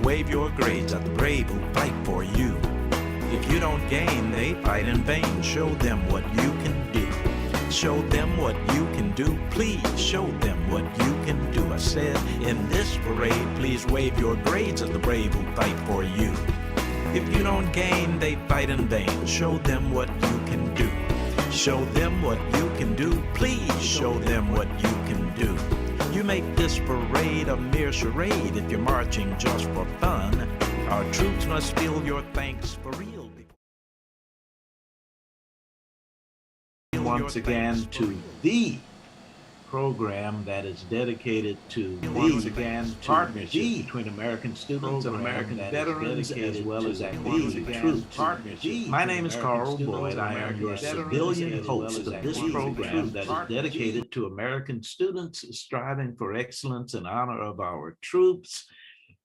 wave your grades at the brave who fight for you. If you don't gain, they fight in vain. Show them what you can do. Show them what you can do. Please show them what you can do. I said, in this parade, please wave your grades at the brave who fight for you. If you don't gain, they fight in vain. Show them what you can do. Show them what you can do. Please show them what you can do. You make this parade a mere charade if you're marching just for fun. Our troops must feel your thanks for real. Once again to the program that is dedicated to the partnership between American students and American veterans, as well as active troops. My name is KUAW Boyd. I am your civilian host of this program that is dedicated to American students striving for excellence in honor of our troops.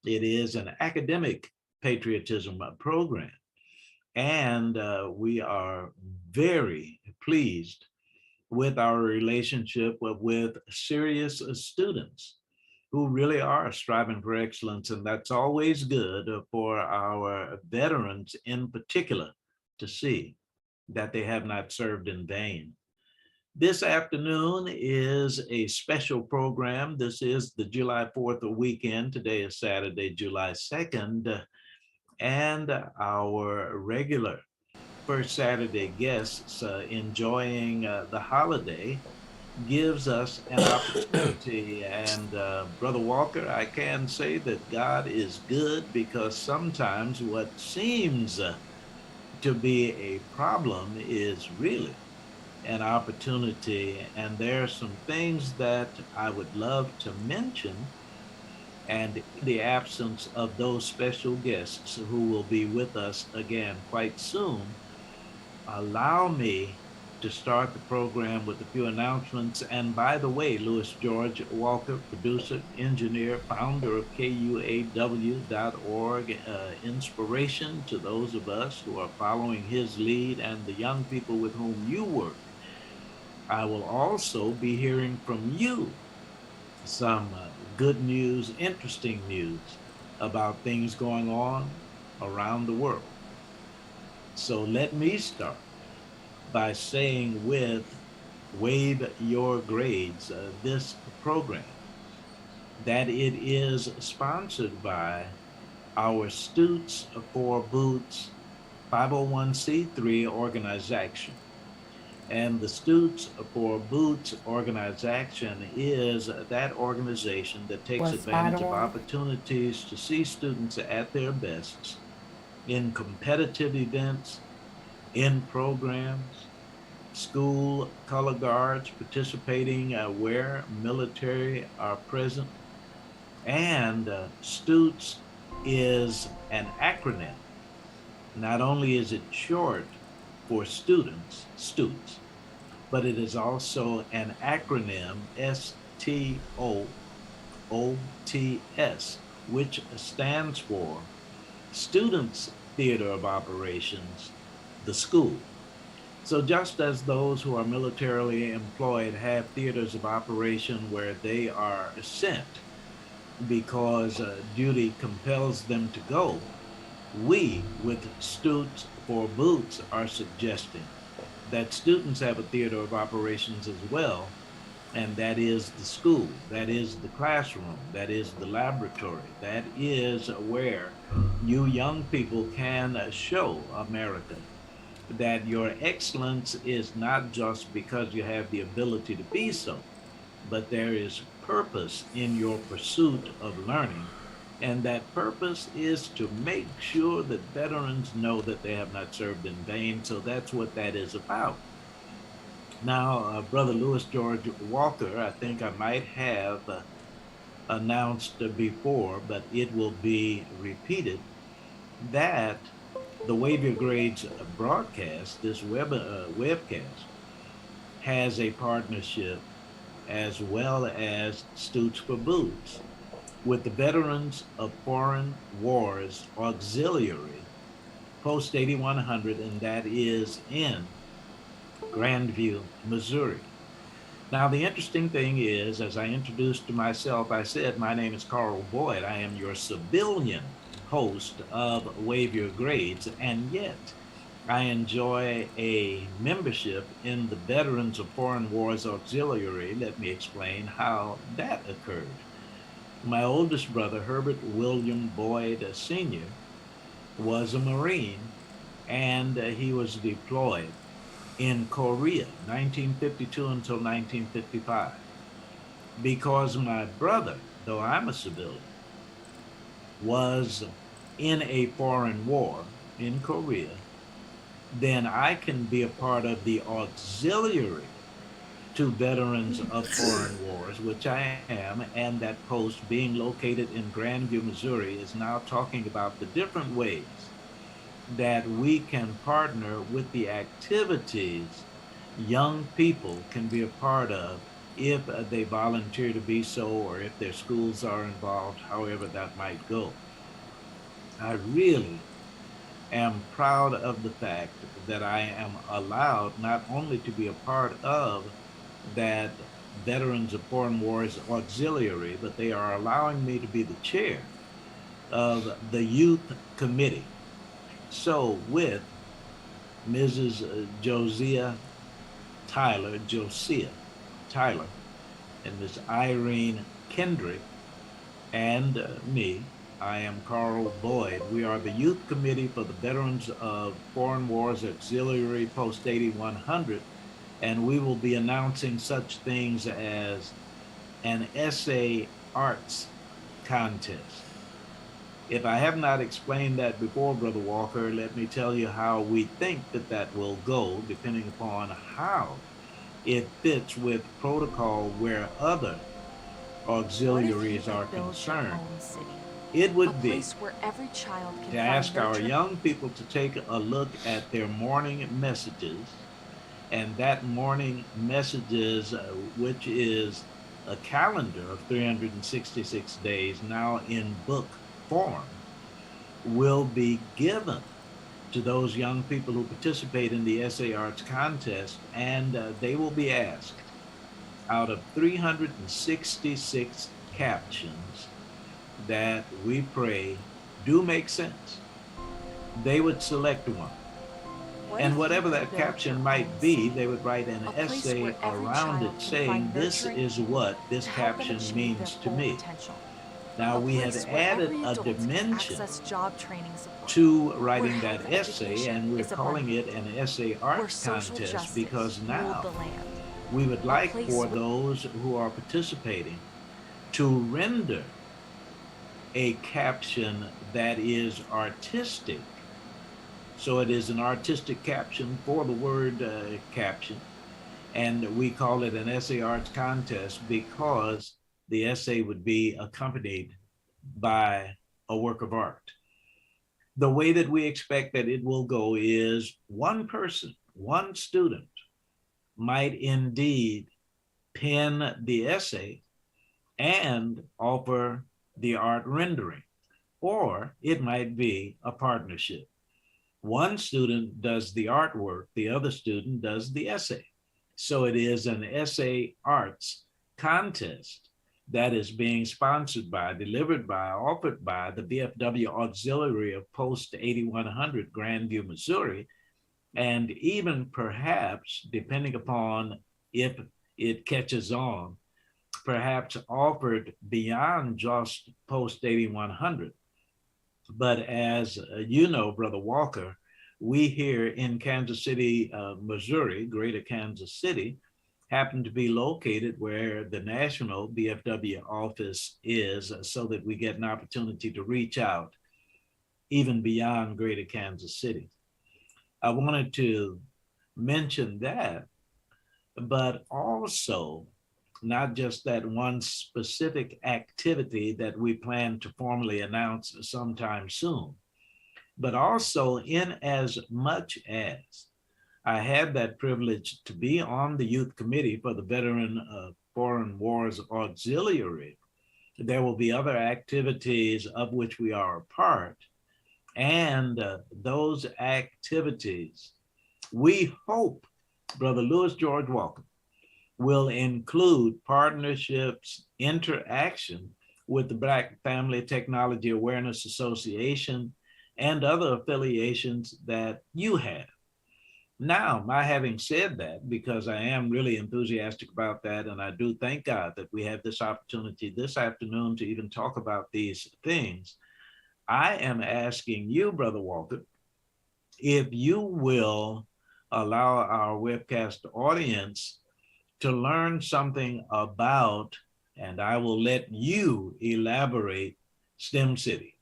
It is an academic patriotism program. And we are very pleased with our relationship with serious students who really are striving for excellence. And that's always good for our veterans in particular to see that they have not served in vain. This afternoon is a special program. This is the July 4th weekend. Today is Saturday, July 2nd. And our regular first Saturday guests enjoying the holiday gives us an opportunity. And Brother Walker, I can say that God is good, because sometimes what seems to be a problem is really an opportunity. And there are some things that I would love to mention. And in the absence of those special guests who will be with us again quite soon, allow me to start the program with a few announcements. And by the way, Louis George Walker, producer, engineer, founder of KUAW.org, inspiration to those of us who are following his lead and the young people with whom you work. I will also be hearing from you some good news, interesting news about things going on around the world. So let me start by saying with Wave Your Grades, this program, that it is sponsored by our Stutes for Boots 501c3 organization. And the Stutes for Boots organization is that organization that takes advantage of opportunities to see students at their best in competitive events, in programs, school color guards participating where military are present. And Stutes is an acronym. Not only is it short for students, Stutes, but it is also an acronym, STOOTS, which stands for Students Theater of Operations, the school. So just as those who are militarily employed have theaters of operation where they are sent because duty compels them to go, we with Stutes for Boots are suggesting that students have a theater of operations as well, and that is the school, that is the classroom, that is the laboratory, that is where you young people can show America that your excellence is not just because you have the ability to be so, but there is purpose in your pursuit of learning. And that purpose is to make sure that veterans know that they have not served in vain. So that's what that is about. Now, Brother Louis George Walker, I think I might have announced before, but it will be repeated, that the Wave Your Grades broadcast, this webcast, has a partnership as well as Stutes for Boots with the Veterans of Foreign Wars Auxiliary, Post 8100, and that is in Grandview, Missouri. Now, the interesting thing is, as I introduced to myself, I said, my name is KUAW Boyd. I am your civilian host of Waive Your Grades, and yet I enjoy a membership in the Veterans of Foreign Wars Auxiliary. Let me explain how that occurred. My oldest brother, Herbert William Boyd Sr., was a Marine, and he was deployed in Korea, 1952 until 1955. Because my brother, though I'm a civilian, was in a foreign war in Korea, then I can be a part of the auxiliary to veterans of foreign wars, which I am, and that post being located in Grandview, Missouri, is now talking about the different ways that we can partner with the activities young people can be a part of if they volunteer to be so, or if their schools are involved, however that might go. I really am proud of the fact that I am allowed not only to be a part of that Veterans of Foreign Wars Auxiliary, but they are allowing me to be the chair of the youth committee. So with Mrs. Josiah Tyler, and Miss Irene Kendrick, and me, I am Carl Boyd. We are the youth committee for the Veterans of Foreign Wars Auxiliary Post 8100, and we will be announcing such things as an essay arts contest. If I have not explained that before, Brother Walker, let me tell you how we think that that will go, depending upon how it fits with protocol where other auxiliaries are concerned. It would be to ask our young people to take a look at their morning messages, and that morning messages, which is a calendar of 366 days now in book form, will be given to those young people who participate in the essay arts contest, and they will be asked, out of 366 captions that we pray do make sense, they would select one. And whatever that caption might be, they would write an essay around it saying, this is what this caption means to me. Now, we have added a dimension to writing that essay, and we're calling it an essay arts contest because now we would like for those who are participating to render a caption that is artistic. So it is an artistic caption for the word caption, and we call it an essay arts contest because the essay would be accompanied by a work of art. The way that we expect that it will go is one person, one student might indeed pen the essay and offer the art rendering, or it might be a partnership. One student does the artwork, the other student does the essay. So it is an essay arts contest that is being sponsored by, delivered by, offered by the VFW Auxiliary of Post 8100, Grandview, Missouri, and even perhaps, depending upon if it catches on, perhaps offered beyond just Post 8100. But as you know, Brother Walker, we here in Kansas City, Missouri, Greater Kansas City, happen to be located where the national BFW office is, so that we get an opportunity to reach out even beyond Greater Kansas City. I wanted to mention that, but also not just that one specific activity that we plan to formally announce sometime soon, but also in as much as I had that privilege to be on the youth committee for the Veteran Foreign Wars Auxiliary, there will be other activities of which we are a part. And those activities, we hope, Brother Louis George Walker, will include partnerships, interaction with the Black Family Technology Awareness Association and other affiliations that you have. Now, my having said that, because I am really enthusiastic about that, and I do thank God that we have this opportunity this afternoon to even talk about these things, I am asking you, Brother Walter, if you will allow our webcast audience to learn something about, and I will let you elaborate, STEM City.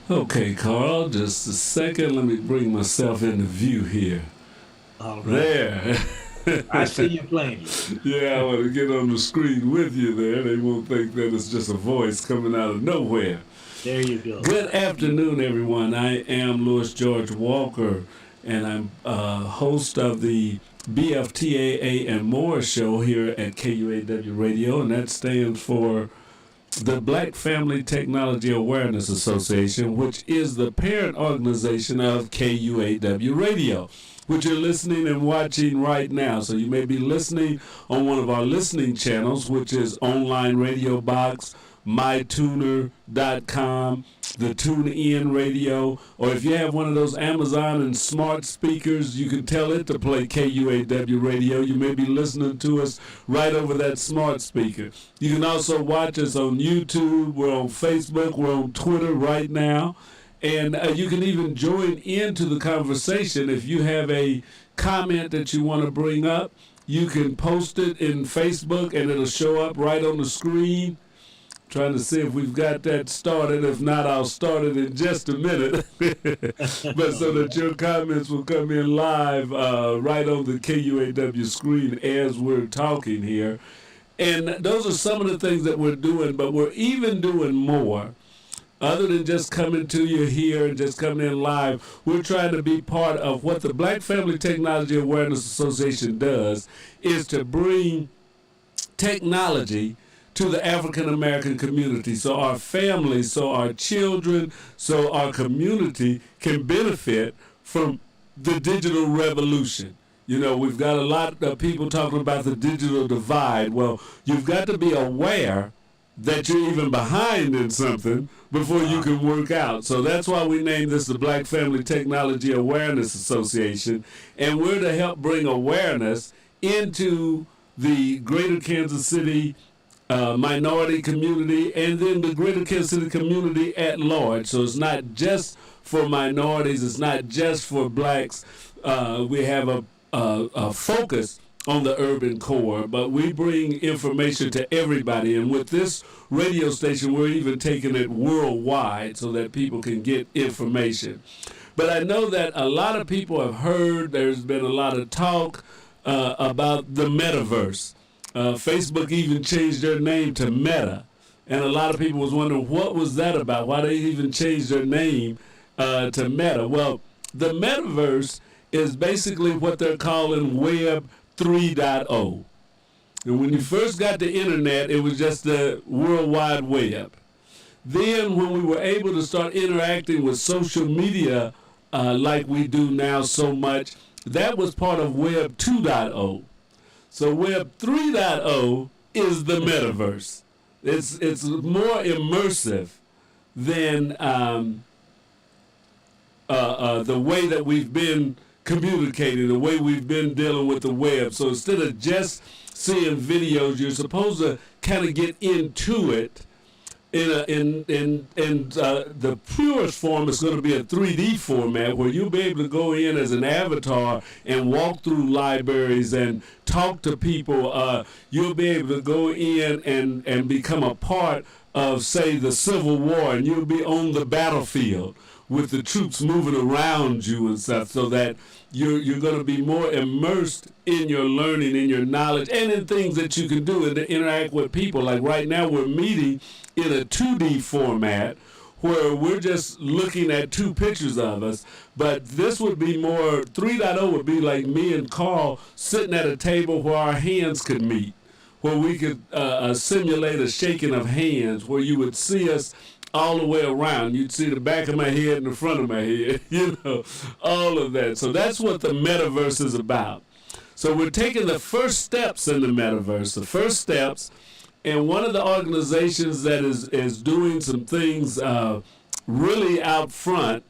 Okay, Carl, just a second. Let me bring myself into view here. All right. There. I see you plainly. Yeah, I want to get on the screen with you there. They won't think that it's just a voice coming out of nowhere. There you go. Good afternoon, everyone. I am Louis George Walker, and I'm host of the BFTAA and More show here at KUAW Radio, and that stands for the Black Family Technology Awareness Association, which is the parent organization of KUAW Radio, which you're listening and watching right now. So you may be listening on one of our listening channels, which is Online Radio Box, mytuner.com, the TuneIn Radio, or if you have one of those Amazon and smart speakers, you can tell it to play KUAW Radio. You may be listening to us right over that smart speaker. You can also watch us on YouTube. We're on Facebook. We're on Twitter right now. And you can even join into the conversation. If you have a comment that you want to bring up, you can post it in Facebook and it'll show up right on the screen. Trying to see if we've got that started. If not, I'll start it in just a minute. But so that your comments will come in live right on the KUAW screen as we're talking here. And those are some of the things that we're doing, but we're even doing more. Other than just coming to you here and just coming in live, we're trying to be part of what the Black Family Technology Awareness Association does, is to bring technology to the African American community, so our families, so our children, so our community can benefit from the digital revolution. You know, we've got a lot of people talking about the digital divide. Well, you've got to be aware that you're even behind in something before you can work out. So that's why we named this the Black Family Technology Awareness Association, and we're to help bring awareness into the greater Kansas City minority community, and then the greater Kansas City community at large. So it's not just for minorities, it's not just for blacks. We have a focus on the urban core, but we bring information to everybody. And with this radio station, we're even taking it worldwide so that people can get information. But I know that a lot of people have heard, there's been a lot of talk about the metaverse. Facebook even changed their name to Meta, and a lot of people was wondering what was that about, why they even changed their name to Meta. Well, the metaverse is basically what they're calling Web 3.0. And when you first got the internet, it was just the World Wide Web. Then when we were able to start interacting with social media like we do now so much, that was part of Web 2.0. So Web 3.0 is the metaverse. It's more immersive than the way that we've been communicating, the way we've been dealing with the web. So instead of just seeing videos, you're supposed to kind of get into it. In the purest form, it's going to be a 3D format where you'll be able to go in as an avatar and walk through libraries and talk to people. You'll be able to go in and become a part of, say, the Civil War, and you'll be on the battlefield with the troops moving around you and stuff, so that you're going to be more immersed in your learning, in your knowledge, and in things that you can do and to interact with people. Like right now, we're meeting in a 2D format where we're just looking at two pictures of us, but this would be more, 3.0 would be like me and Carl sitting at a table where our hands could meet, where we could simulate a shaking of hands, where you would see us all the way around. You'd see the back of my head and the front of my head, you know, all of that. So that's what the metaverse is about. So we're taking the first steps in the metaverse, the first steps, And one of the organizations that is doing some things really out front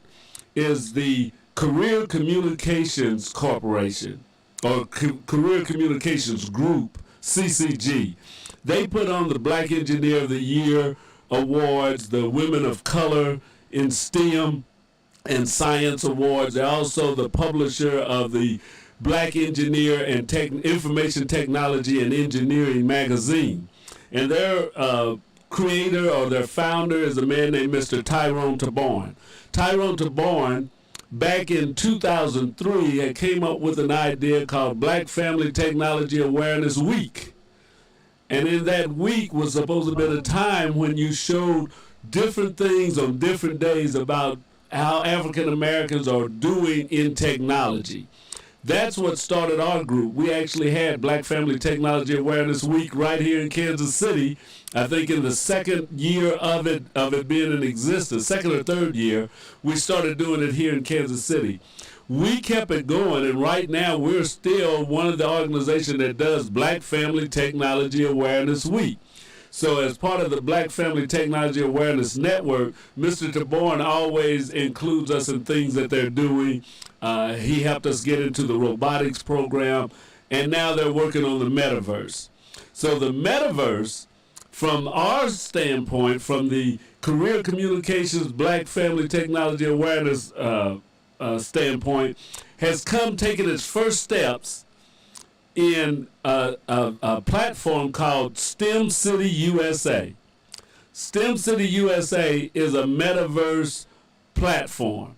is the Career Communications Corporation, or Career Communications Group, CCG. They put on the Black Engineer of the Year awards, the Women of Color in STEM and Science awards. They're also the publisher of the Black Engineer and Information Technology and Engineering magazine. And their creator or their founder is a man named Mr. Tyrone Taborn. Tyrone Taborn, back in 2003, had came up with an idea called Black Family Technology Awareness Week. And in that week was supposed to be a time when you showed different things on different days about how African Americans are doing in technology. That's what started our group. We actually had Black Family Technology Awareness Week right here in Kansas City. I think in the second year of it being in existence, second or third year, we started doing it here in Kansas City. We kept it going, and right now we're still one of the organizations that does Black Family Technology Awareness Week. So as part of the Black Family Technology Awareness Network, Mr. Taborn always includes us in things that they're doing. He helped us get into the robotics program, and now they're working on the metaverse. So the metaverse, from our standpoint, from the Career Communications Black Family Technology Awareness standpoint, has taken its first steps in a platform called STEM City USA. STEM City USA is a metaverse platform.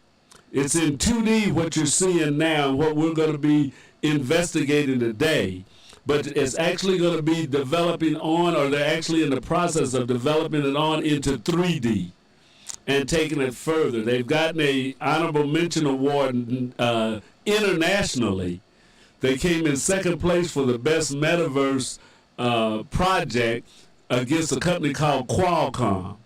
It's in 2D, what you're seeing now, and what we're going to be investigating today. But it's actually going to be developing on, or they're actually in the process of developing it on into 3D and taking it further. They've gotten a honorable mention award internationally. They came in second place for the best metaverse project against a company called KUAW,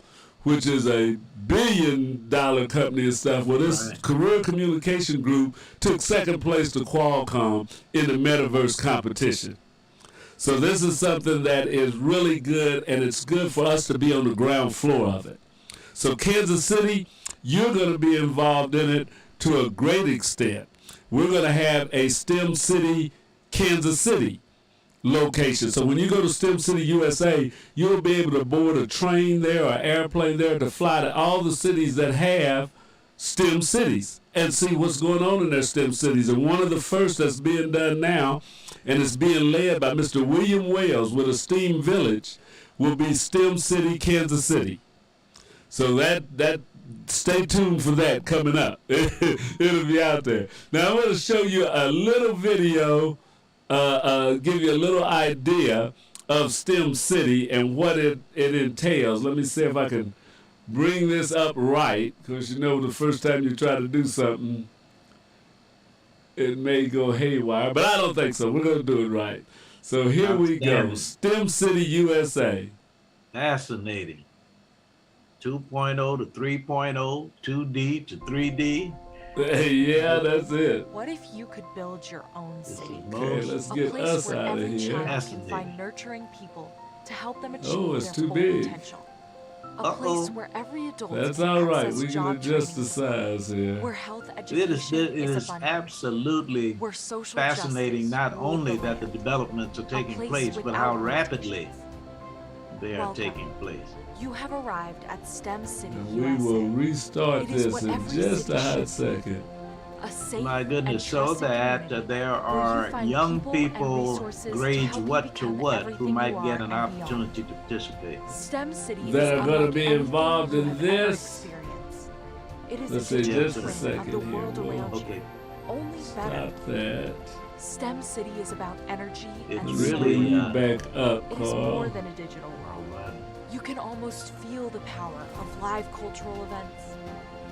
which is a billion-dollar company and stuff. Well, this Career Communication Group took second place to Qualcomm in the metaverse competition. So this is something that is really good, and it's good for us to be on the ground floor of it. So Kansas City, you're going to be involved in it to a great extent. We're going to have a STEM City, Kansas City location. So when you go to STEM City USA, you'll be able to board a train there or airplane there to fly to all the cities that have STEM cities and see what's going on in their STEM cities. And one of the first that's being done now, and it's being led by Mr. William Wells with a STEAM Village, will be STEM City, Kansas City. So that stay tuned for that coming up. It'll be out there. Now I'm going to show you a little video, give you a little idea of STEM City and what it entails. Let me see if I can bring this up right, because you know the first time you try to do something, it may go haywire, but I don't think so. We're going to do it right. So here we go. STEM City USA. Fascinating. 2.0 to 3.0, 2D to 3D. Yeah, that's it. What if you could build your own city? Okay, let's get us out of here. A place where every child can find nurturing people to help them achieve it's their too full big. potential. A place where every adult That's can all right. access We can job adjust the training, size here. where health It education is abundant, absolutely where social fascinating, justice not rules only the that the land. developments are taking place place, but without how rapidly limitations. they are Welcome. taking place. You have arrived at STEM City And we USA. will restart It is this what in every just city a hot should second. A safe My goodness, and so trusted that community there where you are find young and people resources to grades help you what to become what who everything might you get are an and beyond. opportunity to participate. STEM City That is are gonna unlike be anything involved you in have ever this. experienced. It is Let's a see, digital just a print second of the here. world Whoa. around you, Okay, only better. Stop that. STEM City is about energy It's and Let's really, bring you science. back up, It is more Carl. than a digital world. You can almost feel the power of live cultural events,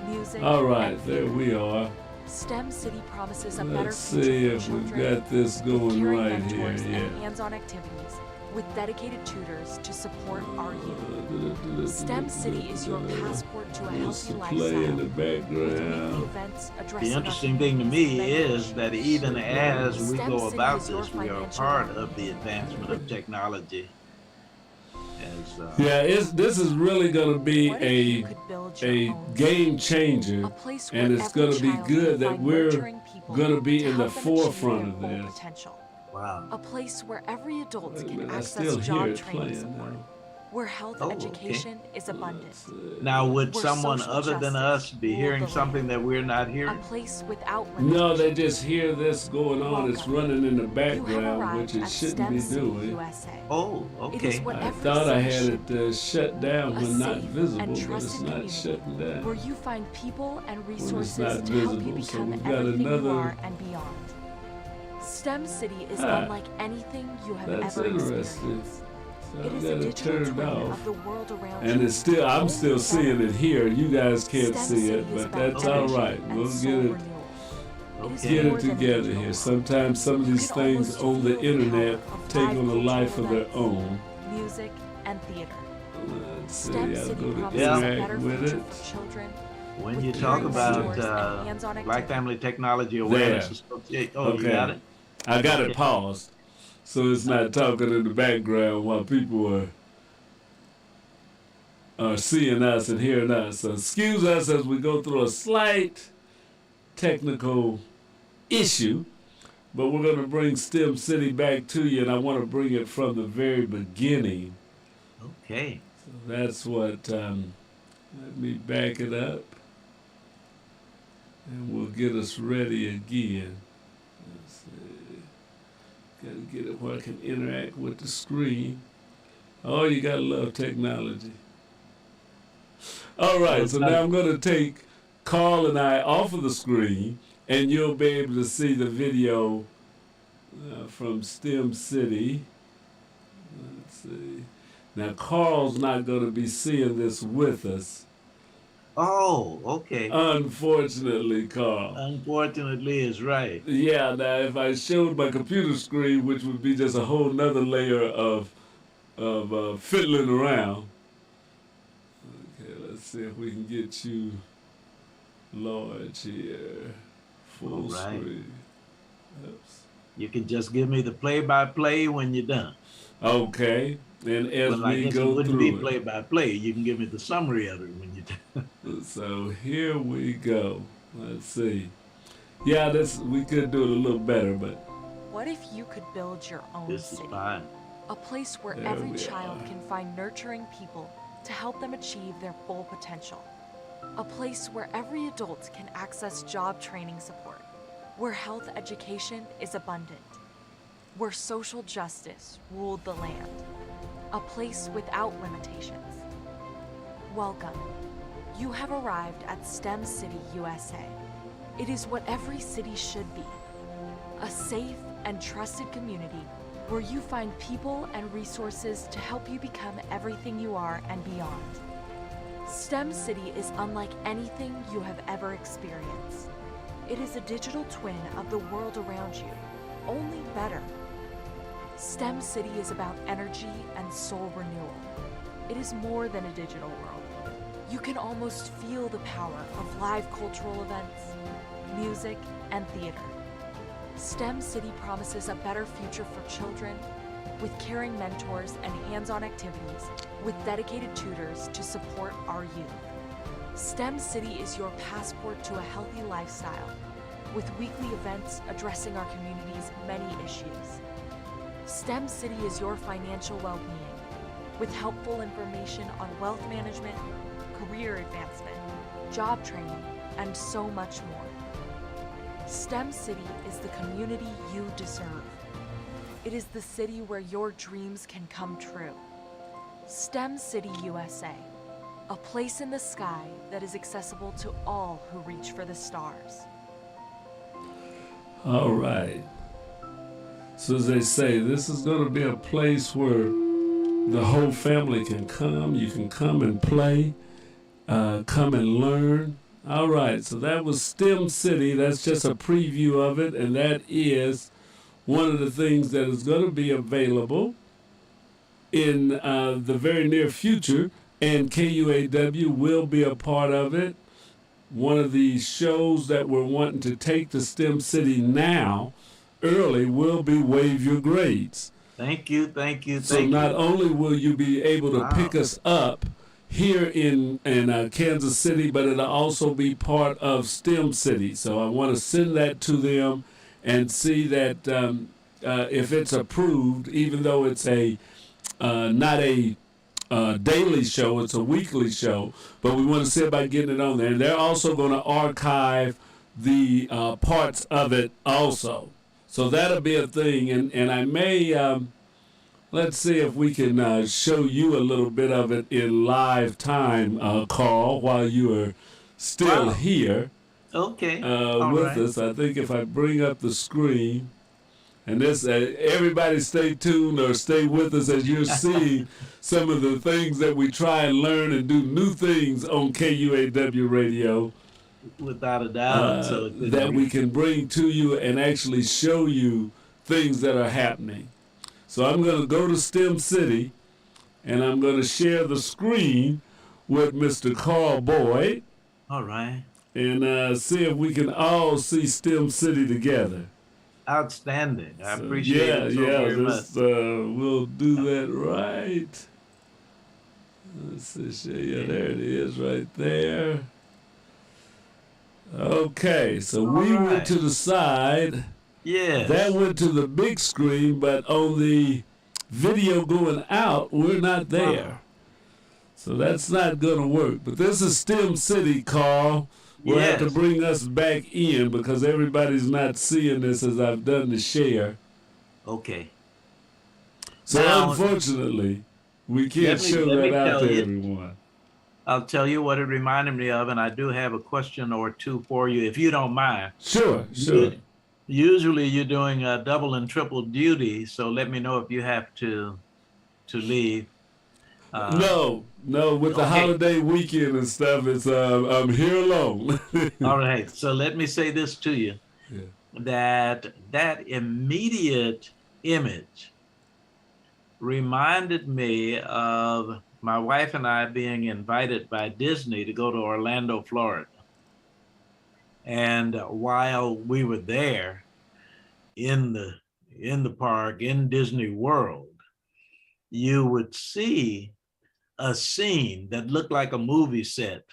music, All right, and there theater. we are. STEM City promises a better Let's future see for if we've children, got this with going caring right here. mentors and Yeah. hands-on activities, with dedicated tutors to support our youth. STEM City is your passport to a What's healthy the play in the lifestyle. With weekly background? events the addressing interesting our thing to me community's is that even as we STEM go City about is your this, we are financial part well-being. of the advancement of technology. as this is really going to be What if you could build your a own game changer, a place and where it's every going to be child good can that find we're nurturing people going to be to in the help them achieve forefront their of full this. potential. wow. A place where every adult Wait a can minute, I access still hear job it training playing support, now. where health Oh, okay. education is abundant, Now, would where someone social other than us justice be ruled hearing the something land. that we're not a hearing? place without No, limitations. they just hear this going on. It's Welcome. running in the You have background, arrived which it at shouldn't STEM be City, doing. USA. Oh, It is okay. what I every thought I city had should be. it shut down A when not safe visible, and but it's trusted not community shutting down. where you find people and When it's resources not to help you visible, so become we've got everything you another. are and beyond. STEM City is Ah, unlike anything you have That's ever interesting. experienced. So It I've is got a it digital turned twin off. of the world around And you. it's still, I'm Only still seeing better. it here. You guys can't STEM see City it, is but about that's all energy right. and We'll soul get it, renewal. It is Okay. get more it than a together digital here. world. Sometimes some of You these can things almost on the feel the internet power of take live on a life cultural of their events, own. music, and theater. Let's see, STEM I'll City go to promises a better interact with future it. for children. When with you talk caring about mentors and hands-on Black activities. Family Technology Awareness Association, oh, you got Okay. it? I got Okay. it paused, so it's not talking in the background while people are seeing us and hearing us. So excuse us as we go through a slight technical issue, but we're going to bring STEM City back to you, and I want to bring it from the very beginning. Okay. So that's what, let me back it up, and we'll get us ready again. Let's see. Got to get it where I can interact with the screen. Oh, you got to love technology. All right, so now I'm going to take Carl and I off of the screen, and you'll be able to see the video from STEM City. Let's see. Now, Carl's not going to be seeing this with us. Oh, okay. Unfortunately, Carl. Unfortunately is right. Yeah, now if I showed my computer screen, which would be just a whole nother layer of fiddling around. Okay, let's see if we can get you large here. Full All right. screen. Oops. You can just give me the play-by-play when you're done. Okay, and as Well, I we guess it go wouldn't be through it. play-by-play. You can give me the summary of it when you're done. So here we go. Let's see. Yeah, we could do it a little better, but What if you could build your own This is city? fine. A place where There every we child are. can find nurturing people to help them achieve their full potential. A place where every adult can access job training support. Where health education is abundant. Where social justice ruled the land. A place without limitations. Welcome. You have arrived at STEM City, USA. It is what every city should be. A safe and trusted community where you find people and resources to help you become everything you are and beyond. STEM City is unlike anything you have ever experienced. It is a digital twin of the world around you, only better. STEM City is about energy and soul renewal. It is more than a digital world. You can almost feel the power of live cultural events, music, and theater. STEM City promises a better future for children with caring mentors and hands-on activities with dedicated tutors to support our youth. STEM City is your passport to a healthy lifestyle with weekly events addressing our community's many issues. STEM City is your financial well-being with helpful information on wealth management, career advancement, job training, and so much more. STEM City is the community you deserve. It is the city where your dreams can come true. STEM City, USA, a place in the sky that is accessible to all who reach for the stars. all right. So as they say, this is going to be a place where the whole family can come. You can come and play, come and learn. All right, so that was STEM City. That's just a preview of it, and that is one of the things that is going to be available in the very near future, and KUAW will be a part of it. One of the shows that we're wanting to take to STEM City now, early, will be Waive Your Grades. Thank you, thank you, So thank not you. only will you be able to pick Wow. us up here in Kansas City, but it'll also be part of STEM City. So I want to send that to them and see that if it's approved, even though it's a not a daily show, it's a weekly show, but we want to see about getting it on there. And they're also going to archive the parts of it also. So that'll be a thing. And I may, let's see if we can show you a little bit of it in live time, Carl, while you are still Wow. here Okay. All with right. us. I think if I bring up the screen, and this, everybody stay tuned or stay with us as you're seeing some of the things that we try and learn and do new things on KUAW radio Without a doubt. So it could that we can bring to you and actually show you things that are happening. So I'm going to go to STEM City and I'm going to share the screen with Mr. Carl Boyd all right. and see if we can all see STEM City together. Outstanding. I So, appreciate it so very much. We'll do that right. Let's see, yeah, there it is right there. Okay, so we All went right. to the side. Yes. That went to the big screen, but on the video going out, we're not there. So that's not going to work. But this is STEM City, Carl. We'll have to Yes. bring us back in because everybody's not seeing this as I've done the share. Okay. So Now, unfortunately, we can't let me show that out tell to you. everyone. I'll tell you what it reminded me of, and I do have a question or two for you, if you don't mind. Sure. Usually you're doing a double and triple duty, so let me know if you have to leave. No, with the Okay. holiday weekend and stuff, it's I'm here alone. All right. So let me say this to you. Yeah. That immediate image reminded me of my wife and I being invited by Disney to go to Orlando, Florida. And while we were there in the park in Disney World, you would see a scene that looked like a movie set,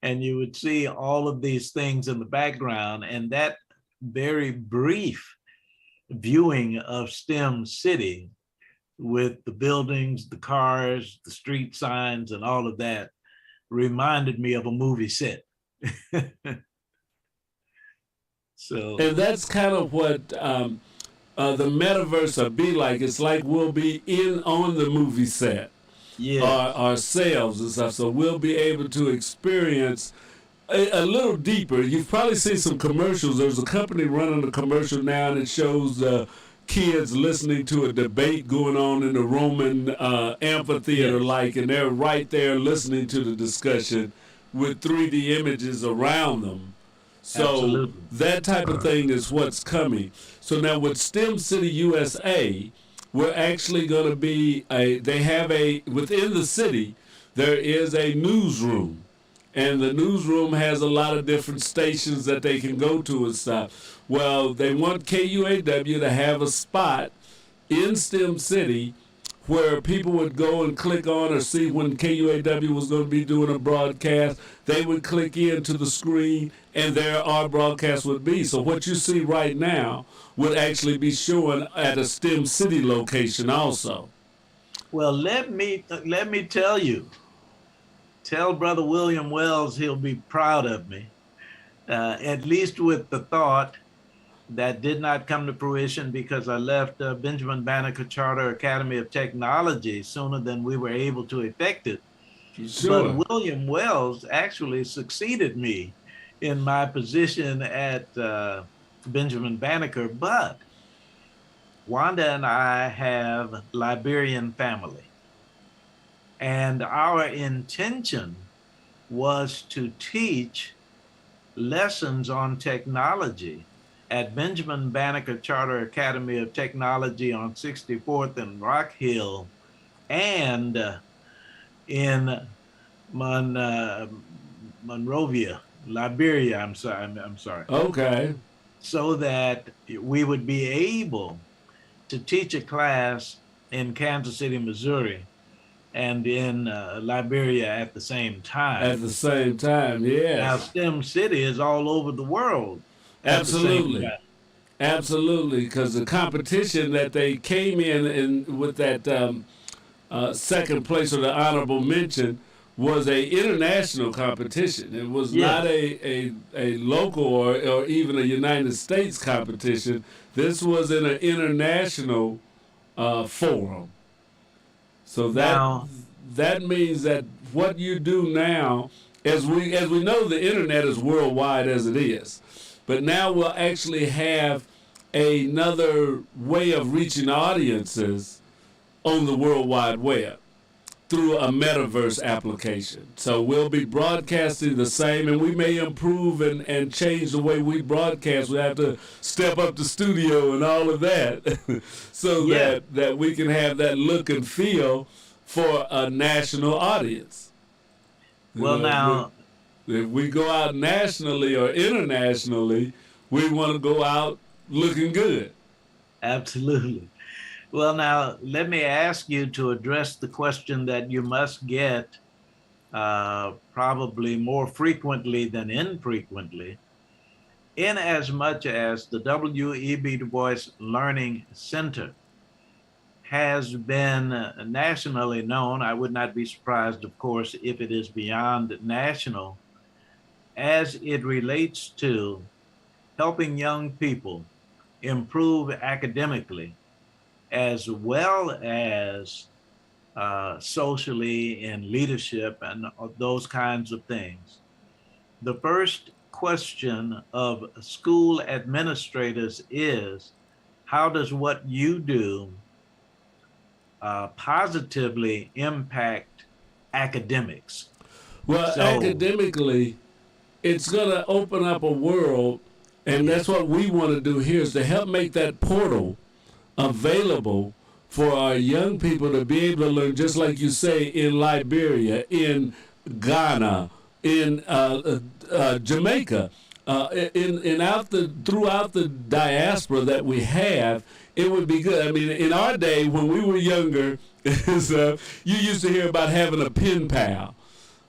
and you would see all of these things in the background. And that very brief viewing of STEM City with the buildings, the cars, the street signs, and all of that reminded me of a movie set. So, and that's kind of what the metaverse will be like. It's like we'll be on the movie set. yeah, Ourselves and stuff. So we'll be able to experience a little deeper. You've probably seen some commercials. There's a company running a commercial now and it shows kids listening to a debate going on in the Roman amphitheater, and they're right there listening to the discussion with 3D images around them. So absolutely. that type of thing is what's coming. So now with STEM City USA, we're actually going to be within the city, there is a newsroom. And the newsroom has a lot of different stations that they can go to and stuff. Well, they want KUAW to have a spot in STEM City where people would go and click on or see when KUAW was going to be doing a broadcast. They would click into the screen and there our broadcast would be. So what you see right now would actually be showing at a STEM City location also. Well, let me tell you. Tell Brother William Wells he'll be proud of me, at least with the thought that did not come to fruition because I left Benjamin Banneker Charter Academy of Technology sooner than we were able to effect it. Sure. But William Wells actually succeeded me in my position at Benjamin Banneker, but Wanda and I have Liberian family. And our intention was to teach lessons on technology at Benjamin Banneker Charter Academy of Technology on 64th and Rock Hill and in Monrovia, Liberia, I'm sorry. Okay. So that we would be able to teach a class in Kansas City, Missouri, and in Liberia at the same time. At the same time, yes. Now, STEM City is all over the world. Absolutely. Absolutely, because the competition that they came in with that second place or the honorable mention was a international competition. It was not a local or even a United States competition. This was in an international forum. So that means that what you do now, as we know, the internet is worldwide as it is, but now we'll actually have another way of reaching audiences on the World Wide Web through a metaverse application. So we'll be broadcasting the same, and we may improve and change the way we broadcast. We have to step up the studio and all of that so that we can have that look and feel for a national audience. Well, now, if we go out nationally or internationally, we want to go out looking good. Absolutely. Well, now, let me ask you to address the question that you must get probably more frequently than infrequently, in as much as the W.E.B. Du Bois Learning Center has been nationally known. I would not be surprised, of course, if it is beyond national, as it relates to helping young people improve academically, as well as socially in leadership and those kinds of things. The first question of school administrators is, how does what you do positively impact academics? Well, academically, it's going to open up a world, and that's what we want to do here, is to help make that portal available for our young people to be able to learn, just like you say, in Liberia, in Ghana, in Jamaica, throughout the diaspora that we have. It would be good. I mean, in our day, when we were younger, you used to hear about having a pen pal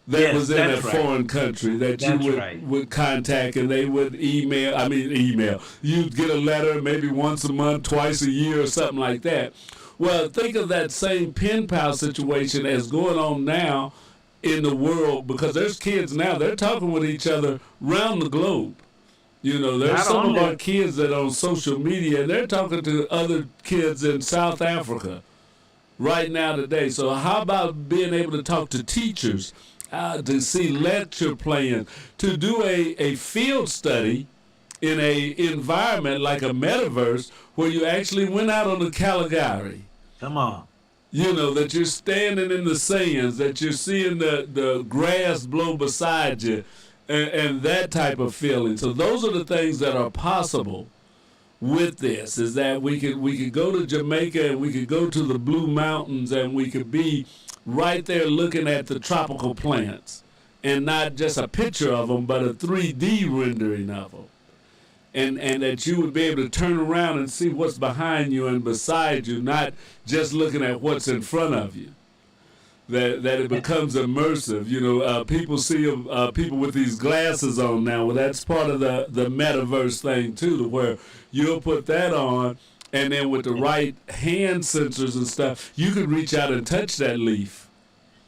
that was in a foreign country that you would contact, and they would email. You'd get a letter maybe once a month, twice a year, or something like that. Well, think of that same pen pal situation as going on now in the world, because there's kids now, they're talking with each other around the globe. You know, there's some of our kids that are on social media, and they're talking to other kids in South Africa right now today. So how about being able to talk to teachers, to see lecture plans, to do a field study in a environment like a metaverse where you actually went out on the Caligari. Come on. You know, that you're standing in the sands, that you're seeing the grass blow beside you, and that type of feeling. So those are the things that are possible with this, is that we could go to Jamaica, and we could go to the Blue Mountains, and we could be right there looking at the tropical plants, and not just a picture of them, but a 3D rendering of them. And that you would be able to turn around and see what's behind you and beside you, not just looking at what's in front of you. That it becomes immersive. You know, people see people with these glasses on now. Well, that's part of the metaverse thing too, to where you'll put that on, and then with the right hand sensors and stuff, you could reach out and touch that leaf.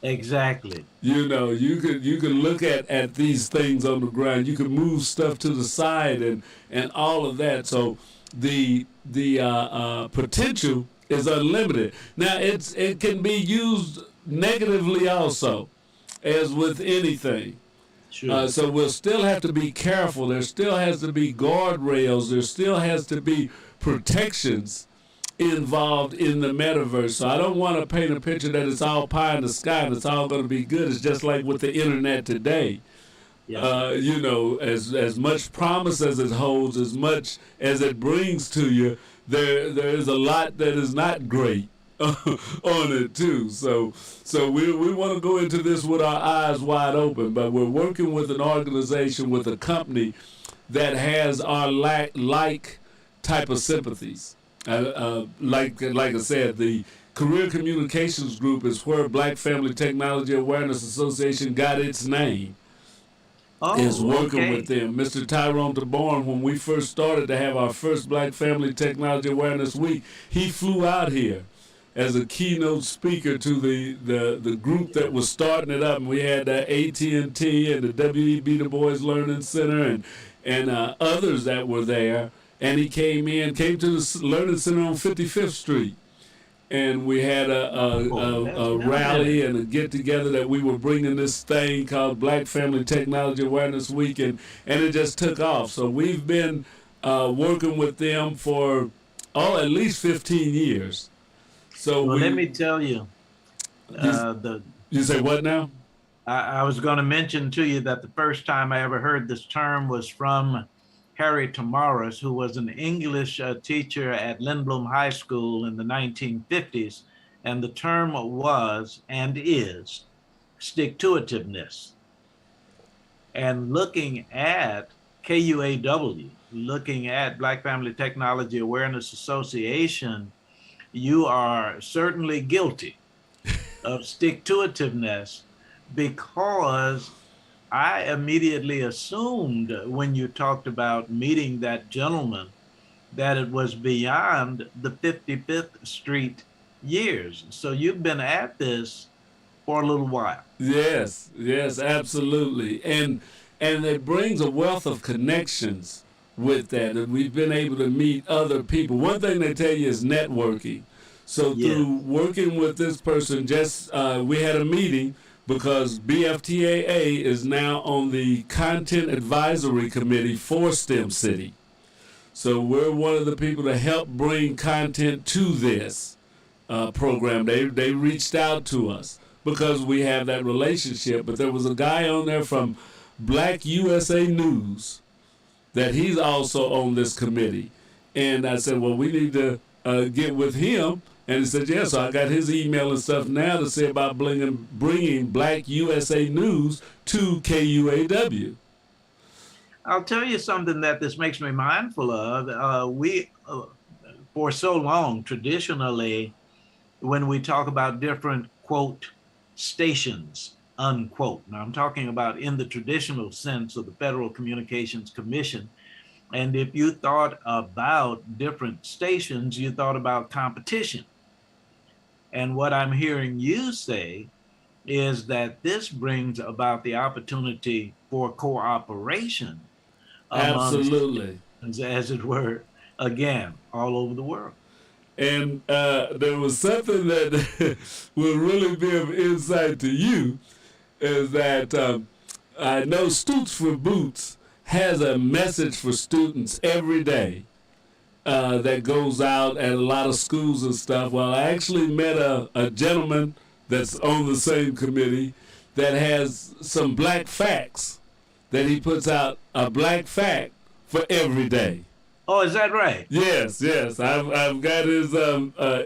Exactly. You know, you could look at these things on the ground. You could move stuff to the side and all of that. So the potential is unlimited. Now it can be used negatively also, as with anything. Sure. So we'll still have to be careful. There still has to be guardrails. There still has to be protections involved in the metaverse. So I don't want to paint a picture that it's all pie in the sky and it's all going to be good. It's just like with the internet today. Yeah. You know, as much promise as it holds, as much as it brings to you, there is a lot that is not great on it too. So we want to go into this with our eyes wide open, but we're working with an organization, with a company that has our like type of sympathies. Like I said, the Career Communications Group is where Black Family Technology Awareness Association got its name. Is working with them. Mr. Tyrone DeBorn, when we first started to have our first Black Family Technology Awareness Week, he flew out here as a keynote speaker to the group that was starting it up. And we had AT&T and the W.E.B. Du Bois Learning Center and others that were there. And he came to the Learning Center on 55th Street. And we had a rally and a get-together that we were bringing this thing called Black Family Technology Awareness Week, and it just took off. So we've been working with them for, at least 15 years. So let me tell you. You say what now? I was going to mention to you that the first time I ever heard this term was from Harry Tamaris, who was an English teacher at Lindblom High School in the 1950s. And the term was and is stick-to-itiveness. And looking at KUAW, looking at Black Family Technology Awareness Association, you are certainly guilty of stick-to-itiveness, because I immediately assumed when you talked about meeting that gentleman that it was beyond the 55th Street years. So you've been at this for a little while. Yes, absolutely. And it brings a wealth of connections with that. And we've been able to meet other people. One thing they tell you is networking. So through working with this person, we had a meeting, because BFTAA is now on the Content Advisory Committee for STEM City. So we're one of the people to help bring content to this program. They reached out to us because we have that relationship. But there was a guy on there from Black USA News that he's also on this committee. And I said, well, we need to get with him. And he said, yeah, so I got his email and stuff now to say about bringing Black USA News to KUAW. I'll tell you something that this makes me mindful of. We, for so long, traditionally, when we talk about different, quote, stations, unquote. Now, I'm talking about in the traditional sense of the Federal Communications Commission. And if you thought about different stations, you thought about competition. And what I'm hearing you say is that this brings about the opportunity for cooperation. Absolutely. As it were, again, all over the world. And there was something that will really be of insight to you, is that I know Stoots for Boots has a message for students every day that goes out at a lot of schools and stuff. Well, I actually met a gentleman that's on the same committee that has some black facts that he puts out, a black fact for every day. Oh, is that right? Yes. I've got his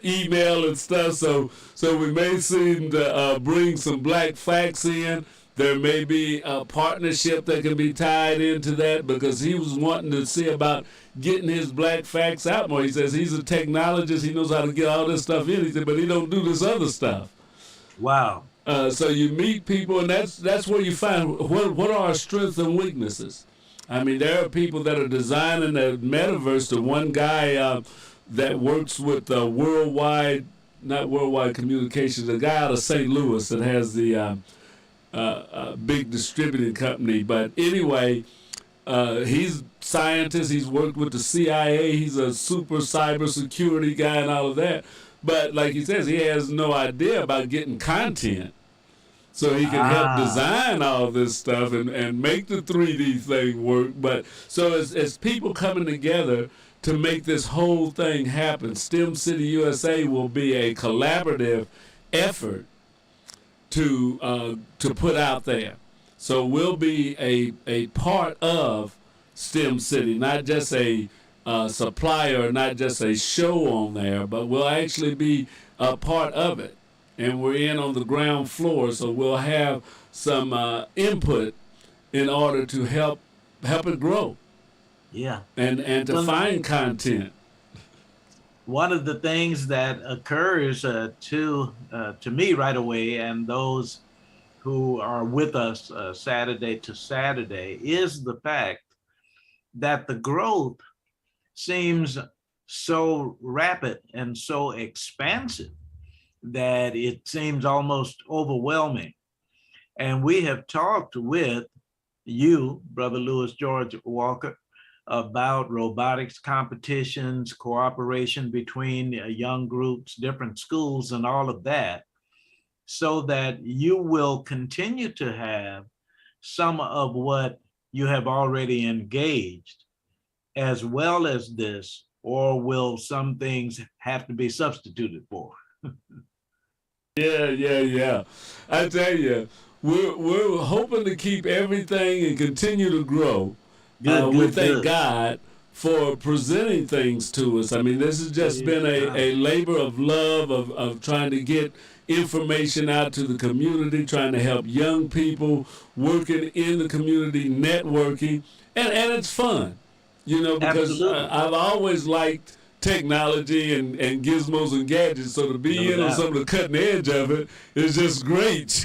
email and stuff, so we may seem to bring some black facts in. There may be a partnership that can be tied into that, because he was wanting to see about getting his black facts out more. He says he's a technologist. He knows how to get all this stuff in. He said, but he don't do this other stuff. Wow. So you meet people, and that's where you find what are our strengths and weaknesses. I mean, there are people that are designing the metaverse. The one guy that works with not worldwide communications, a guy out of St. Louis that has the big distributing company. But anyway, he's a scientist. He's worked with the CIA. He's a super cybersecurity guy and all of that. But like he says, he has no idea about getting content. So he can help design all this stuff and make the 3D thing work. But so as people coming together to make this whole thing happen, STEM City USA will be a collaborative effort to put out there. So we'll be a part of STEM City, not just a supplier, not just a show on there, but we'll actually be a part of it. And we're in on the ground floor, so we'll have some input in order to help it grow. Yeah. And to find content. one of the things that occurs to me right away, and those who are with us Saturday to Saturday, is the fact that the growth seems so rapid and so expansive that it seems almost overwhelming. And we have talked with you, Brother Lewis George Walker, about robotics competitions, cooperation between young groups, different schools, and all of that, so that you will continue to have some of what you have already engaged as well as this, or will some things have to be substituted for? Yeah. I tell you, we're hoping to keep everything and continue to grow. Good, We good, thank good. God for presenting things to us. I mean, this has just been a labor of love, of trying to get information out to the community, trying to help young people working in the community, networking, and it's fun, because Absolutely. I've always liked technology and gizmos and gadgets, so to No be in on doubt. some of the cutting edge of it is just great.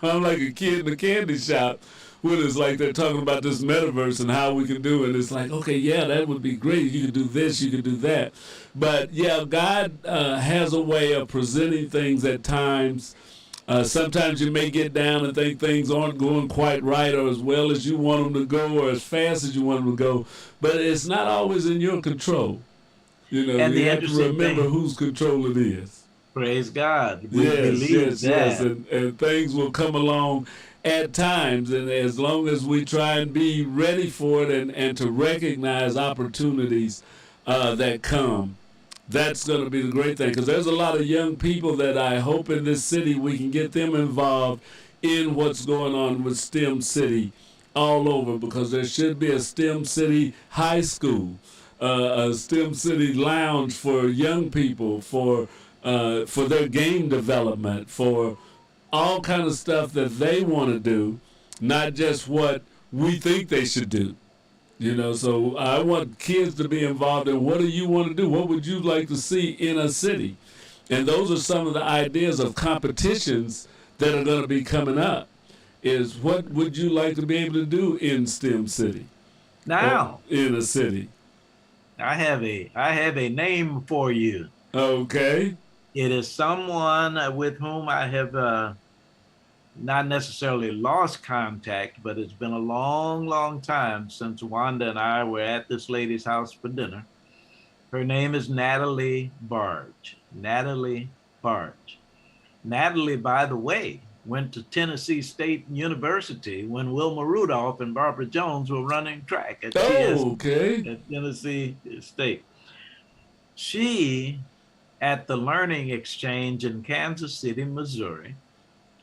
I'm like a kid in a candy shop when it's like they're talking about this metaverse and how we can do it. It's like, okay, yeah, that would be great. You could do this, you could do that. But yeah, God has a way of presenting things at times. Sometimes you may get down and think things aren't going quite right or as well as you want them to go or as fast as you want them to go. But it's not always in your control. And You the have to interesting remember thing, whose control it is. praise God, we believe Yes. that. And things will come along at times. And as long as we try and be ready for it and to recognize opportunities that come, that's going to be the great thing. Because there's a lot of young people that I hope in this city we can get them involved in what's going on with STEM City all over, because there should be a STEM City high school, a STEM City lounge for young people, for their game development, for all kind of stuff that they want to do, not just what we think they should do. So I want kids to be involved in what do you want to do? What would you like to see in a city? And those are some of the ideas of competitions that are going to be coming up. Is what would you like to be able to do in STEM City or Now, in a city? I have a name for you. Okay. It is someone with whom I have not necessarily lost contact, but it's been a long, long time since Wanda and I were at this lady's house for dinner. Her name is Natalie Barge. Natalie Barge. Natalie, by the way, went to Tennessee State University when Wilma Rudolph and Barbara Jones were running track at Oh, okay. at Tennessee State. She, at the Learning Exchange in Kansas City, Missouri,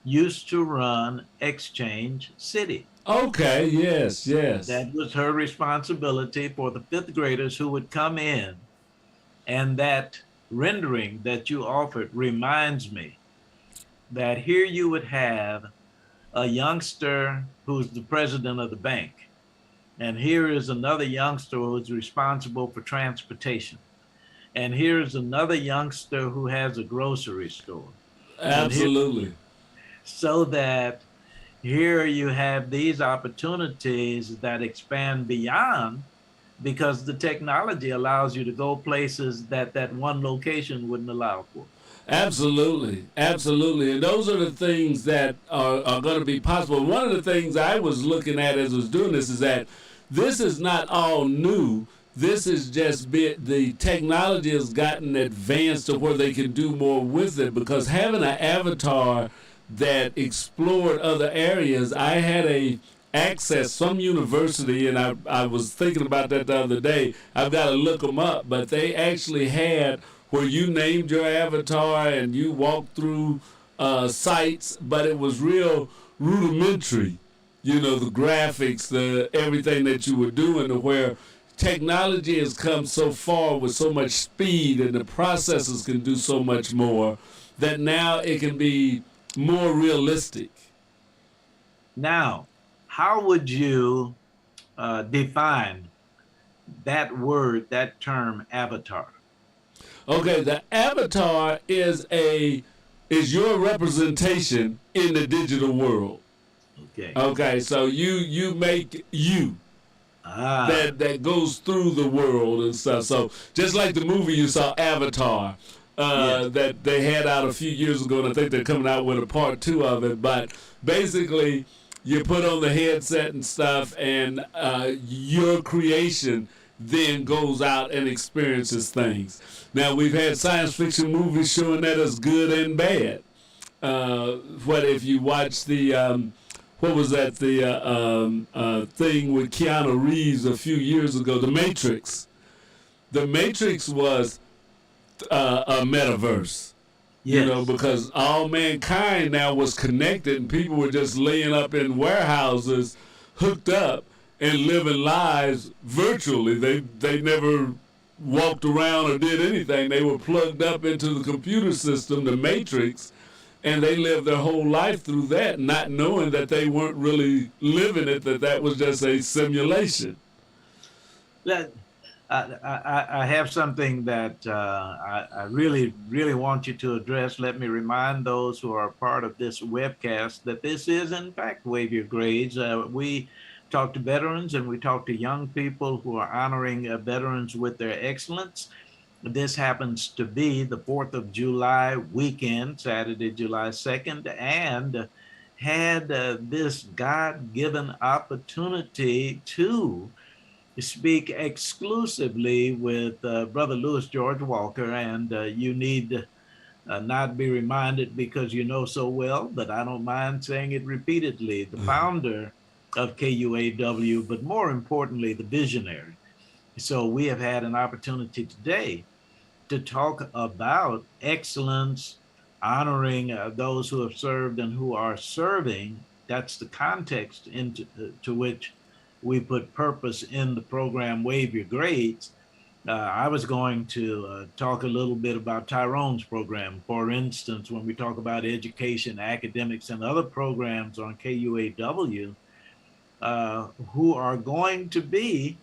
used to run Exchange City. Okay. Yes. That was her responsibility for the fifth graders who would come in. And that rendering that you offered reminds me that here you would have a youngster who's the president of the bank. And here is another youngster who's responsible for transportation. And here's another youngster who has a grocery store. Absolutely. So that here you have these opportunities that expand beyond, because the technology allows you to go places that that one location wouldn't allow for. Absolutely. And those are the things that are going to be possible. One of the things I was looking at as I was doing this is that this is not all new. This is just the technology has gotten advanced to where they can do more with it, because having an avatar that explored other areas, I had a access some university, and I was thinking about that the other day. I've got to look them up, but they actually had where you named your avatar and you walked through sites, but it was real rudimentary. The graphics, the everything that you were doing, to where technology has come so far with so much speed and the processors can do so much more that now it can be more realistic. Now, how would you define that word, that term, avatar? Okay, the avatar is your representation in the digital world. Okay. Okay, so you make you Ah. that goes through the world and stuff. So just like the movie you saw, Avatar, Yes. that they had out a few years ago, and I think they're coming out with a part 2 of it. But basically, you put on the headset and stuff, and your creation then goes out and experiences things. Now, we've had science fiction movies showing that as good and bad. What if you watch the what was that, the thing with Keanu Reeves a few years ago, The Matrix? The Matrix was a metaverse. Yes. You know, because all mankind now was connected, and people were just laying up in warehouses, hooked up, and living lives virtually. They never walked around or did anything. They were plugged up into the computer system, the Matrix, and they lived their whole life through that, not knowing that they weren't really living it, that was just a simulation. I have something that I really, really want you to address. Let me remind those who are part of this webcast that this is, in fact, Wave Your Grades. We talk to veterans and we talk to young people who are honoring veterans with their excellence. This happens to be the 4th of July weekend, Saturday, July 2nd, and had this God-given opportunity to speak exclusively with Brother Louis George Walker, and you need not be reminded because you know so well, but I don't mind saying it repeatedly, the founder of KUAW, but more importantly, the visionary. So we have had an opportunity today to talk about excellence, honoring those who have served and who are serving. That's the context into to which we put purpose in the program Wave Your Grades. I was going to talk a little bit about Tyrone's program. For instance, when we talk about education, academics, and other programs on KUAW, who are going to be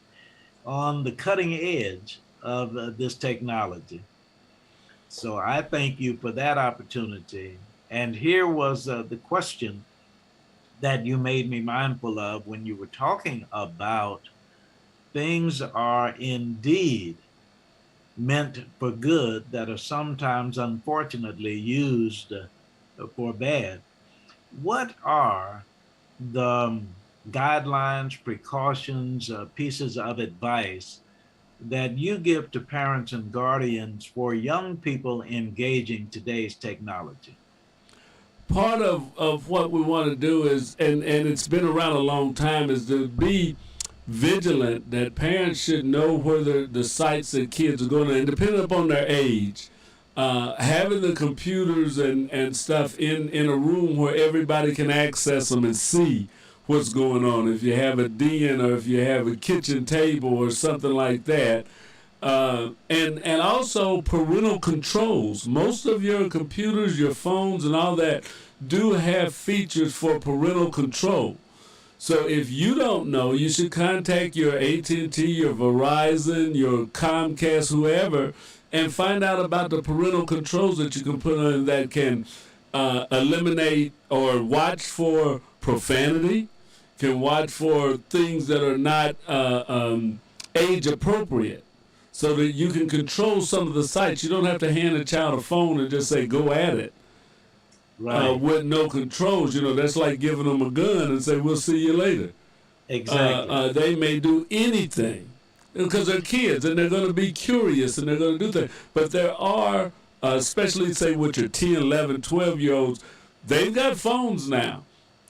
on the cutting edge of this technology. So I thank you for that opportunity. And here was the question that you made me mindful of when you were talking about things are indeed meant for good that are sometimes unfortunately used for bad. What are the guidelines, precautions, pieces of advice that you give to parents and guardians for young people engaging today's technology? Part of what we want to do is, and it's been around a long time, is to be vigilant that parents should know where the sites that kids are going to, and depending upon their age, having the computers and stuff in a room where everybody can access them and see what's going on. If you have a den or if you have a kitchen table or something like that. And also parental controls. Most of your computers, your phones, and all that do have features for parental control. So if you don't know, you should contact your AT&T, your Verizon, your Comcast, whoever, and find out about the parental controls that you can put on that can eliminate or watch for profanity, can watch for things that are not age appropriate, so that you can control some of the sites. You don't have to hand a child a phone and just say, go at it. Right. With no controls. You know, that's like giving them a gun and say, we'll see you later. Exactly. They may do anything because they're kids and they're going to be curious and they're going to do things. But there are, especially say with your 10, 11, 12-year-olds, they've got phones now.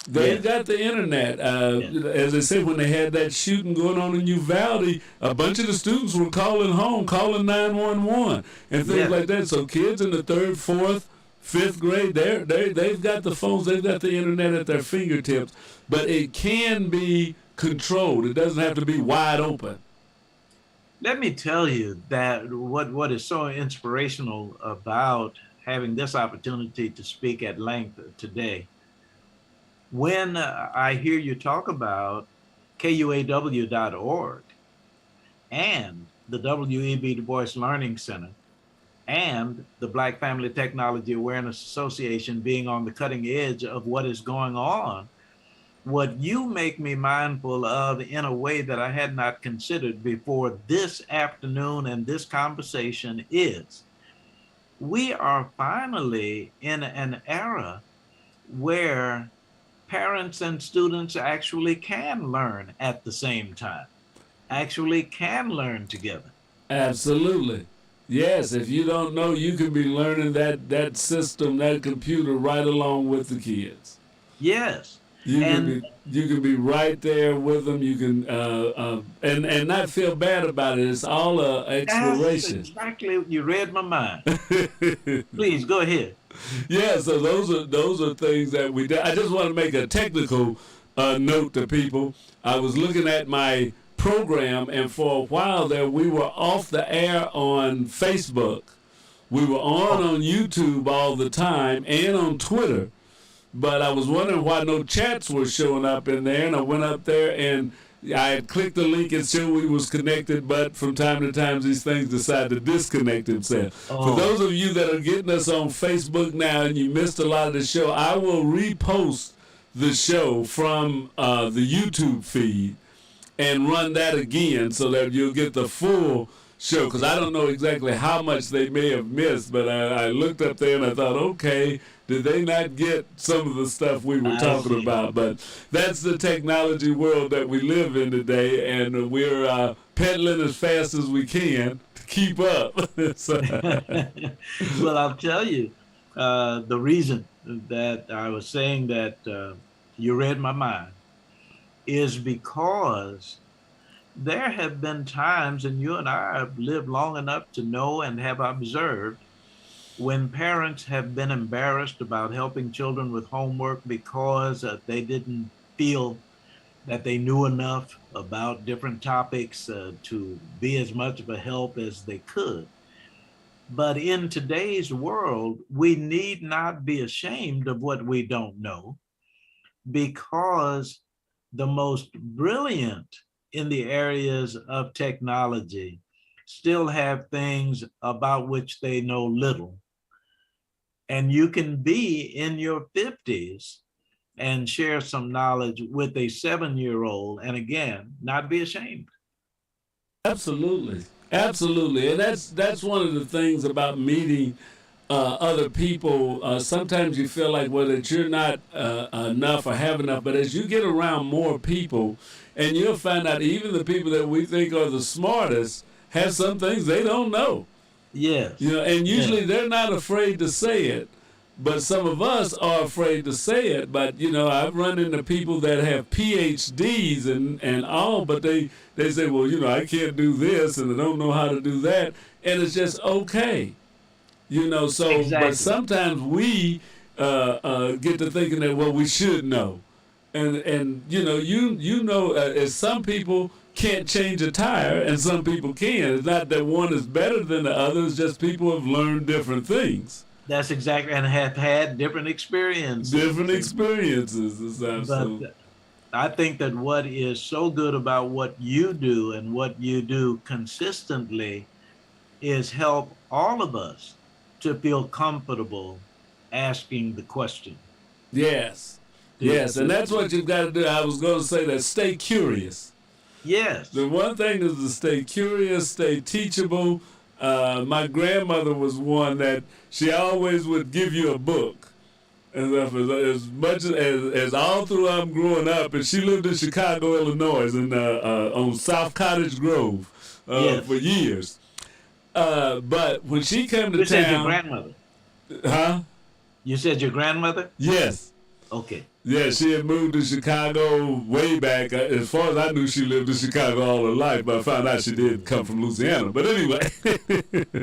They've got the internet. As I said, when they had that shooting going on in Uvalde, a bunch of the students were calling home, calling 911 and things like that. So kids in the 3rd, 4th, 5th grade, they've got the phones, they've got the internet at their fingertips. But it can be controlled. It doesn't have to be wide open. Let me tell you that what is so inspirational about having this opportunity to speak at length today. When I hear you talk about KUAW.org and the W.E.B. Du Bois Learning Center, and the Black Family Technology Awareness Association being on the cutting edge of what is going on, what you make me mindful of in a way that I had not considered before this afternoon and this conversation is we are finally in an era where parents and students actually can learn at the same time, actually can learn together. Absolutely. Yes, if you don't know, you can be learning that system, that computer right along with the kids. Yes. You can be right there with them. You can and not feel bad about it. It's all exploration. That's exactly. You read my mind. Please go ahead. Yeah, so those are things that we do. I just want to make a technical note to people. I was looking at my program, and for a while there, we were off the air on Facebook. We were on YouTube all the time and on Twitter. But I was wondering why no chats were showing up in there, and I went up there and I had clicked the link and showed we was connected, but from time to time these things decide to disconnect themselves. For those of you that are getting us on Facebook now and you missed a lot of the show, I will repost the show from the YouTube feed and run that again so that you'll get the full show, because I don't know exactly how much they may have missed, but I looked up there and I thought, okay, did they not get some of the stuff we were talking about? But that's the technology world that we live in today, and we're pedaling as fast as we can to keep up. Well, I'll tell you, the reason that I was saying that you read my mind is because there have been times, and you and I have lived long enough to know and have observed, when parents have been embarrassed about helping children with homework because they didn't feel that they knew enough about different topics to be as much of a help as they could. But in today's world, we need not be ashamed of what we don't know, because the most brilliant in the areas of technology still have things about which they know little. And you can be in your 50s and share some knowledge with a 7-year-old, and again, not be ashamed. Absolutely. Absolutely. And that's one of the things about meeting other people. Sometimes you feel like, well, that you're not enough or have enough, but as you get around more people, and you'll find out even the people that we think are the smartest have some things they don't know. Yes. You know, and usually they're not afraid to say it, but some of us are afraid to say it. But, you know, I've run into people that have PhDs and all, but they say, well, you know, I can't do this and I don't know how to do that. And it's just okay. You know, so, exactly. But sometimes we get to thinking that, well, we should know. And you know, as some people can't change a tire and some people can. It's not that one is better than the other. It's just people have learned different things. That's exactly, and have had different experiences. Different experiences. But I think that what is so good about what you do and what you do consistently is help all of us to feel comfortable asking the question. Yes. Yes, and that's what you've got to do. I was going to say that, stay curious. Yes. The one thing is to stay curious, stay teachable. My grandmother was one that she always would give you a book. And as much as all through I'm growing up, and she lived in Chicago, Illinois, and on South Cottage Grove for years. But when she came to town... You said your grandmother? Huh? You said your grandmother? Yes. Okay. Yeah, she had moved to Chicago way back. As far as I knew, she lived in Chicago all her life, but I found out she did come from Louisiana. But anyway.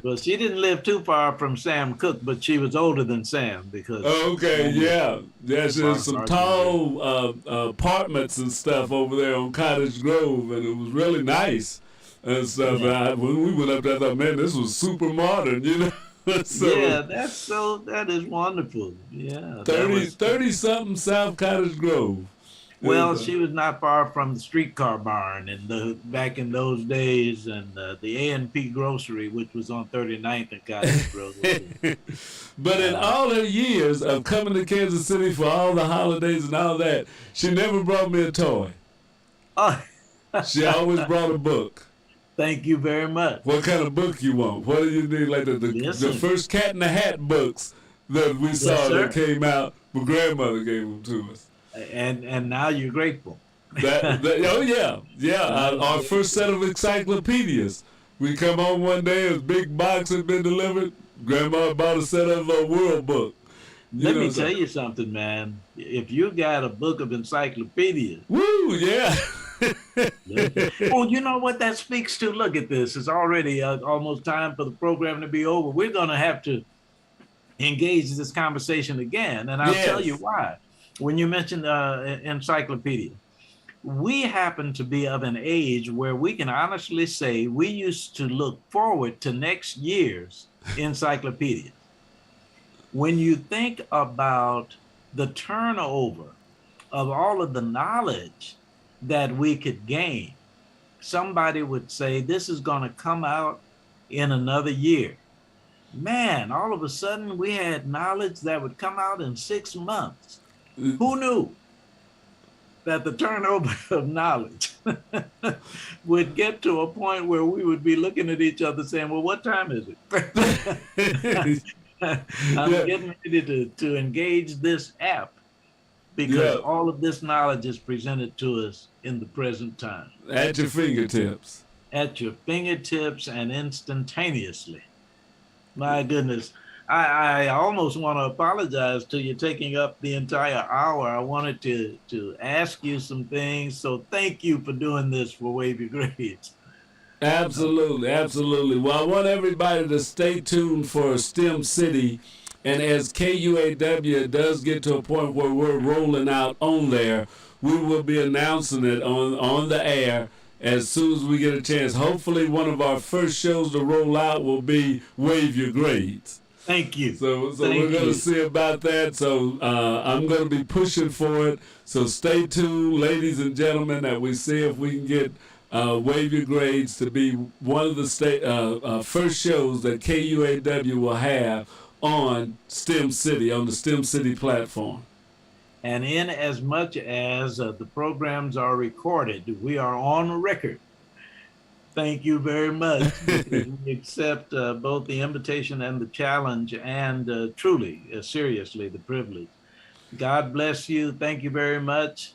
Well, she didn't live too far from Sam Cooke, but she was older than Sam because... Okay, yeah. There's some tall apartments and stuff over there on Cottage Grove, and it was really nice and stuff. Yeah. When we went up there, I thought, man, this was super modern, you know? That is wonderful. Yeah. 30-something South Cottage Grove. Well, she was not far from the streetcar barn back in those days, and the A&P grocery, which was on 39th and Cottage Road. But in all her years of coming to Kansas City for all the holidays and all that, she never brought me a toy. Oh. She always brought a book. Thank you very much. What kind of book you want? What do you need? Like the first Cat in the Hat books that we saw that came out, my grandmother gave them to us. And now you're grateful. Oh yeah. Our first set of encyclopedias. We come home one day, a big box had been delivered. Grandma bought a set of World Book. Let me tell you something, man. If you got a book of encyclopedias, woo, yeah. Well, you know what that speaks to? Look at this. It's already almost time for the program to be over. We're going to have to engage this conversation again, and I'll tell you why. When you mentioned encyclopedia, we happen to be of an age where we can honestly say we used to look forward to next year's encyclopedia. When you think about the turnover of all of the knowledge that we could gain, somebody would say this is going to come out in another year. Man, all of a sudden we had knowledge that would come out in 6 months. Who knew that the turnover of knowledge would get to a point where we would be looking at each other saying, well, what time is it? I'm getting ready to engage this app because all of this knowledge is presented to us in the present time. At your fingertips. At your fingertips and instantaneously. My goodness. I almost want to apologize to you taking up the entire hour. I wanted to ask you some things. So thank you for doing this for Wave Your Grades. Absolutely, absolutely. Well, I want everybody to stay tuned for STEM City. And as KUAW does get to a point where we're rolling out on there, we will be announcing it on the air as soon as we get a chance. Hopefully one of our first shows to roll out will be Wave Your Grades. Thank you. So we're going to see about that. So I'm going to be pushing for it. So stay tuned, ladies and gentlemen, that we see if we can get Wave Your Grades to be one of the first shows that KUAW will have on STEM City, on the STEM City platform. And in as much as the programs are recorded, we are on record. Thank you very much. We accept both the invitation and the challenge and truly, seriously, the privilege. God bless you. Thank you very much.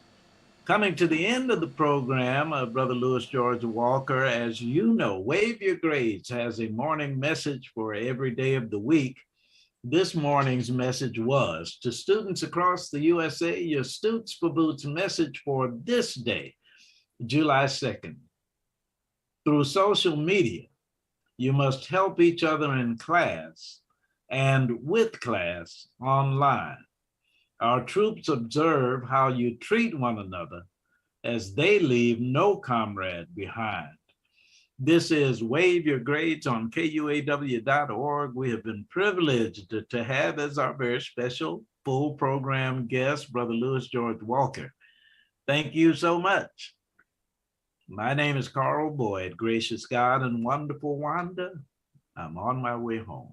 Coming to the end of the program, Brother Louis George Walker, as you know, Wave Your Grades has a morning message for every day of the week. This morning's message was, to students across the USA, your Stoots for Boots message for this day, July 2nd. Through social media, you must help each other in class and with class online. Our troops observe how you treat one another as they leave no comrade behind. This is Wave Your Grades on KUAW.org. We have been privileged to have as our very special full program guest, Brother Louis George Walker. Thank you so much. My name is Carl Boyd. Gracious God and wonderful Wanda, I'm on my way home.